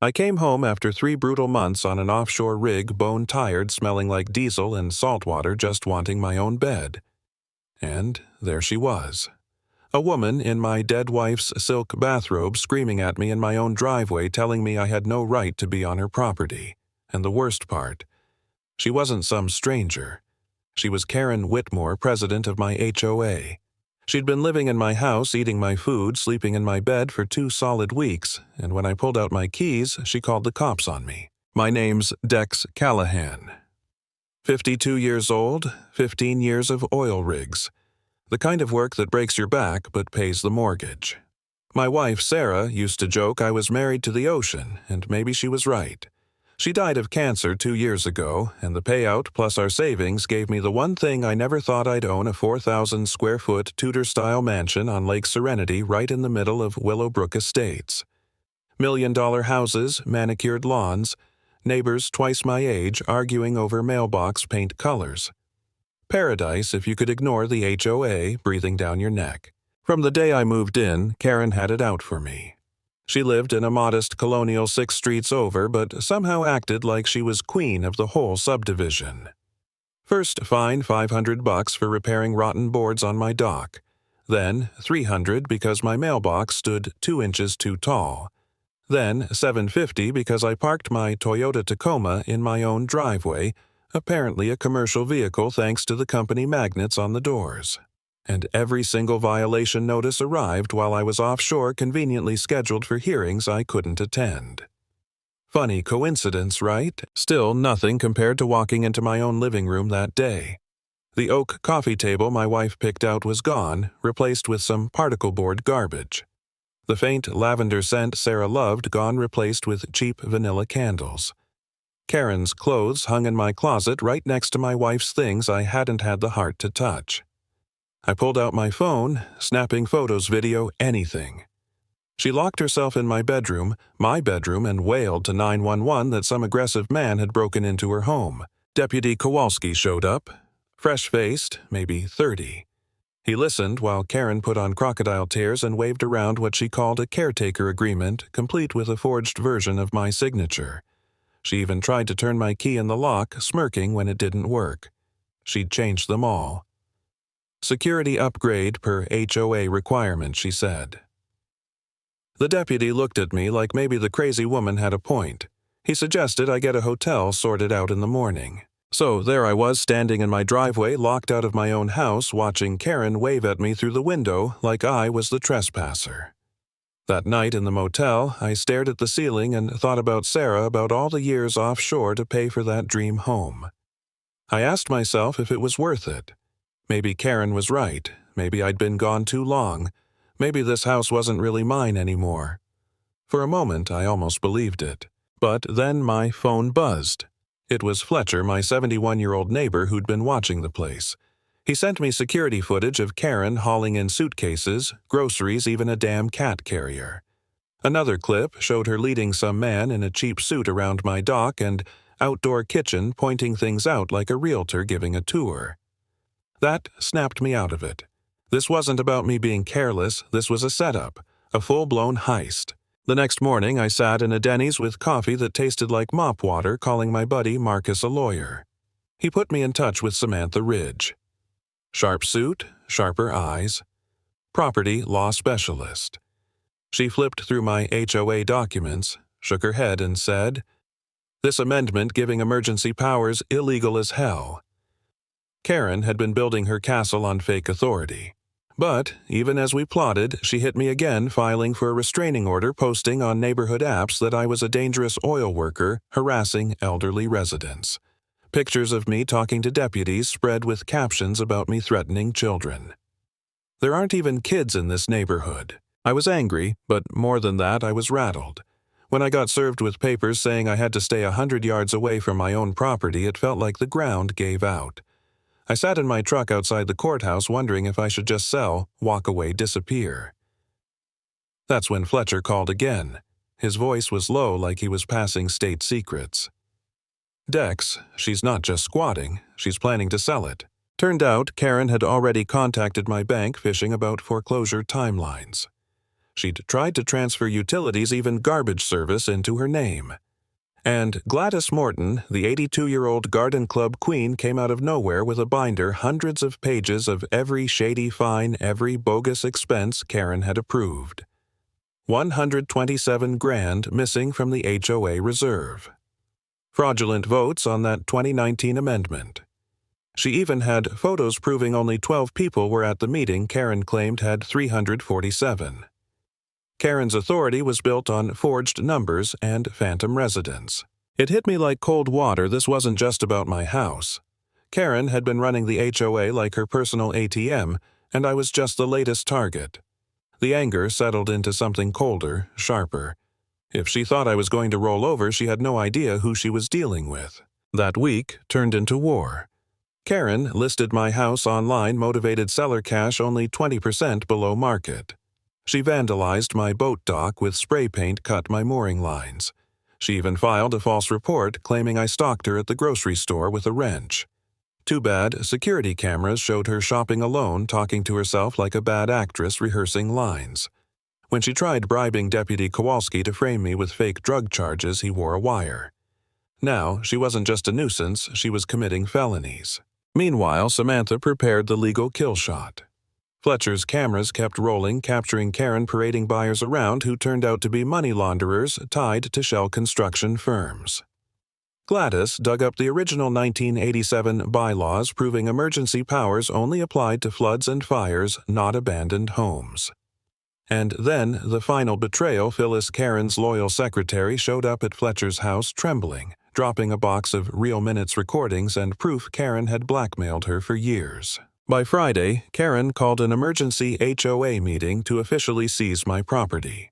I came home after 3 brutal months on an offshore rig, bone-tired, smelling like diesel and salt water, just wanting my own bed. And there she was. A woman in my dead wife's silk bathrobe screaming at me in my own driveway, telling me I had no right to be on her property. And the worst part, she wasn't some stranger. She was Karen Whitmore, president of my HOA. She'd been living in my house, eating my food, sleeping in my bed for 2 solid weeks, and when I pulled out my keys, she called the cops on me. My name's Dex Callahan. 52 years old, 15 years of oil rigs. The kind of work that breaks your back but pays the mortgage. My wife, Sarah, used to joke I was married to the ocean, and maybe she was right. She died of cancer 2 years ago, and the payout plus our savings gave me the one thing I never thought I'd own: a 4,000-square-foot Tudor-style mansion on Lake Serenity right in the middle of Willowbrook Estates. $1 million houses, manicured lawns, neighbors twice my age arguing over mailbox paint colors. Paradise if you could ignore the HOA breathing down your neck. From the day I moved in, Karen had it out for me. She lived in a modest colonial 6 streets over, but somehow acted like she was queen of the whole subdivision. First, fine $500 for repairing rotten boards on my dock. Then, $300 because my mailbox stood 2 inches too tall. Then, $750 because I parked my Toyota Tacoma in my own driveway, apparently a commercial vehicle thanks to the company magnets on the doors. And every single violation notice arrived while I was offshore, conveniently scheduled for hearings I couldn't attend. Funny coincidence, right? Still nothing compared to walking into my own living room that day. The oak coffee table my wife picked out was gone, replaced with some particle board garbage. The faint lavender scent Sarah loved gone, replaced with cheap vanilla candles. Karen's clothes hung in my closet right next to my wife's things I hadn't had the heart to touch. I pulled out my phone, snapping photos, video, anything. She locked herself in my bedroom, and wailed to 911 that some aggressive man had broken into her home. Deputy Kowalski showed up, fresh-faced, maybe 30. He listened while Karen put on crocodile tears and waved around what she called a caretaker agreement, complete with a forged version of my signature. She even tried to turn my key in the lock, smirking when it didn't work. She'd changed them all. Security upgrade per HOA requirement, she said. The deputy looked at me like maybe the crazy woman had a point. He suggested I get a hotel sorted out in the morning. So there I was, standing in my driveway, locked out of my own house, watching Karen wave at me through the window like I was the trespasser. That night in the motel, I stared at the ceiling and thought about Sarah, about all the years offshore to pay for that dream home. I asked myself if it was worth it. Maybe Karen was right. Maybe I'd been gone too long. Maybe this house wasn't really mine anymore. For a moment, I almost believed it. But then my phone buzzed. It was Fletcher, my 71-year-old neighbor who'd been watching the place. He sent me security footage of Karen hauling in suitcases, groceries, even a damn cat carrier. Another clip showed her leading some man in a cheap suit around my dock and outdoor kitchen, pointing things out like a realtor giving a tour. That snapped me out of it. This wasn't about me being careless, this was a setup, a full-blown heist. The next morning I sat in a Denny's with coffee that tasted like mop water, calling my buddy Marcus a lawyer. He put me in touch with Samantha Ridge. Sharp suit, sharper eyes. Property law specialist. She flipped through my HOA documents, shook her head and said, "This amendment giving emergency powers illegal as hell." Karen had been building her castle on fake authority. But, even as we plotted, she hit me again, filing for a restraining order, posting on neighborhood apps that I was a dangerous oil worker harassing elderly residents. Pictures of me talking to deputies spread with captions about me threatening children. There aren't even kids in this neighborhood. I was angry, but more than that, I was rattled. When I got served with papers saying I had to stay 100 yards away from my own property, it felt like the ground gave out. I sat in my truck outside the courthouse wondering if I should just sell, walk away, disappear. That's when Fletcher called again. His voice was low, like he was passing state secrets. "Dex, she's not just squatting, she's planning to sell it." Turned out Karen had already contacted my bank fishing about foreclosure timelines. She'd tried to transfer utilities, even garbage service, into her name. And Gladys Morton, the 82-year-old garden club queen, came out of nowhere with a binder hundreds of pages of every shady fine, every bogus expense Karen had approved. 127 grand missing from the HOA reserve. Fraudulent votes on that 2019 amendment. She even had photos proving only 12 people were at the meeting Karen claimed had 347. Karen's authority was built on forged numbers and phantom residents. It hit me like cold water this wasn't just about my house. Karen had been running the HOA like her personal ATM, and I was just the latest target. The anger settled into something colder, sharper. If she thought I was going to roll over, she had no idea who she was dealing with. That week turned into war. Karen listed my house online, motivated seller cash only 20% below market. She vandalized my boat dock with spray paint, cut my mooring lines. She even filed a false report claiming I stalked her at the grocery store with a wrench. Too bad security cameras showed her shopping alone, talking to herself like a bad actress rehearsing lines. When she tried bribing Deputy Kowalski to frame me with fake drug charges, he wore a wire. Now, she wasn't just a nuisance, she was committing felonies. Meanwhile, Samantha prepared the legal kill shot. Fletcher's cameras kept rolling, capturing Karen parading buyers around who turned out to be money launderers tied to shell construction firms. Gladys dug up the original 1987 bylaws proving emergency powers only applied to floods and fires, not abandoned homes. And then the final betrayal. Phyllis, Karen's loyal secretary, showed up at Fletcher's house trembling, dropping a box of real minutes recordings and proof Karen had blackmailed her for years. By Friday, Karen called an emergency HOA meeting to officially seize my property.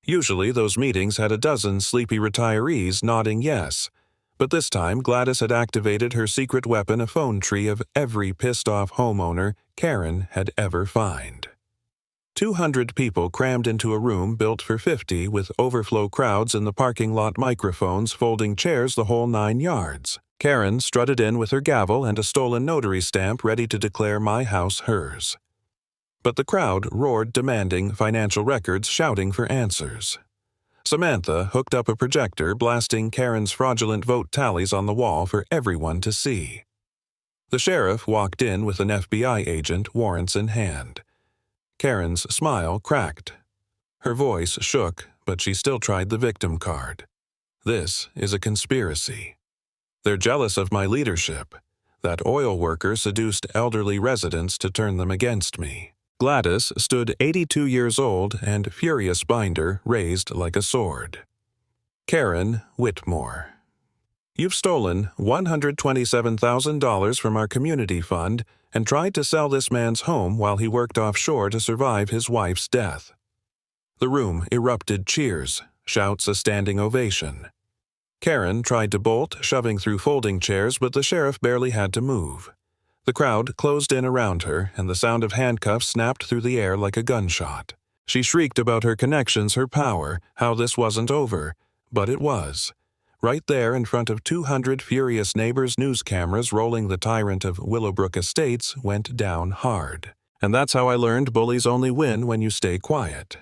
Usually those meetings had a dozen sleepy retirees nodding yes, but this time Gladys had activated her secret weapon, a phone tree of every pissed-off homeowner Karen had ever fined. 200 people crammed into a room built for 50 with overflow crowds in the parking lot, microphones, folding chairs, the whole 9 yards. Karen strutted in with her gavel and a stolen notary stamp ready to declare my house hers. But the crowd roared, demanding financial records, shouting for answers. Samantha hooked up a projector, blasting Karen's fraudulent vote tallies on the wall for everyone to see. The sheriff walked in with an FBI agent, warrants in hand. Karen's smile cracked. Her voice shook, but she still tried the victim card. This is a conspiracy. They're jealous of my leadership. That oil worker seduced elderly residents to turn them against me. Gladys stood 82 years old and furious, binder raised like a sword. Karen Whitmore. You've stolen $127,000 from our community fund and tried to sell this man's home while he worked offshore to survive his wife's death. The room erupted, cheers, shouts, a standing ovation. Karen tried to bolt, shoving through folding chairs, but the sheriff barely had to move. The crowd closed in around her, and the sound of handcuffs snapped through the air like a gunshot. She shrieked about her connections, her power, how this wasn't over. But it was. Right there in front of 200 furious neighbors, news cameras rolling, the tyrant of Willowbrook Estates went down hard. And that's how I learned bullies only win when you stay quiet.